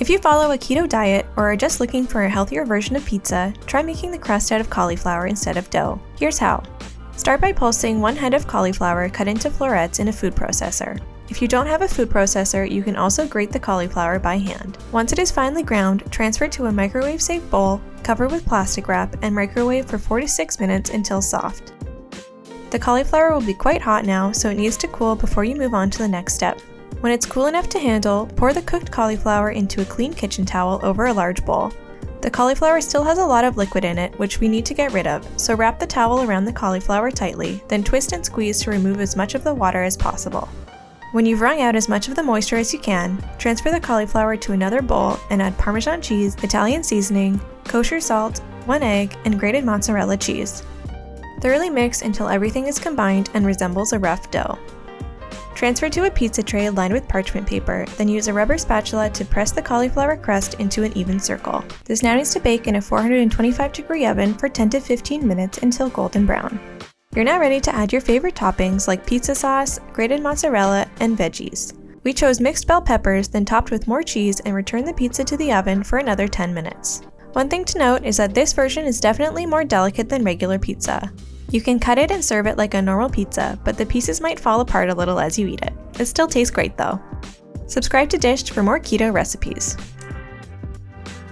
If you follow a keto diet or are just looking for a healthier version of pizza, try making the crust out of cauliflower instead of dough. Here's how. Start by pulsing 1 head of cauliflower cut into florets in a food processor. If you don't have a food processor, you can also grate the cauliflower by hand. Once it is finely ground, transfer it to a microwave-safe bowl, cover with plastic wrap, and microwave for 4 to 6 minutes until soft. The cauliflower will be quite hot now, so it needs to cool before you move on to the next step. When it's cool enough to handle, pour the cooked cauliflower into a clean kitchen towel over a large bowl. The cauliflower still has a lot of liquid in it, which we need to get rid of, so wrap the towel around the cauliflower tightly, then twist and squeeze to remove as much of the water as possible. When you've wrung out as much of the moisture as you can, transfer the cauliflower to another bowl and add Parmesan cheese, Italian seasoning, kosher salt, 1 egg, and grated mozzarella cheese. Thoroughly mix until everything is combined and resembles a rough dough. Transfer to a pizza tray lined with parchment paper, then use a rubber spatula to press the cauliflower crust into an even circle. This now needs to bake in a 425-degree oven for 10 to 15 minutes until golden brown. You're now ready to add your favorite toppings like pizza sauce, grated mozzarella, and veggies. We chose mixed bell peppers, then topped with more cheese and returned the pizza to the oven for another 10 minutes. One thing to note is that this version is definitely more delicate than regular pizza. You can cut it and serve it like a normal pizza, but the pieces might fall apart a little as you eat it. It still tastes great though. Subscribe to Dished for more keto recipes.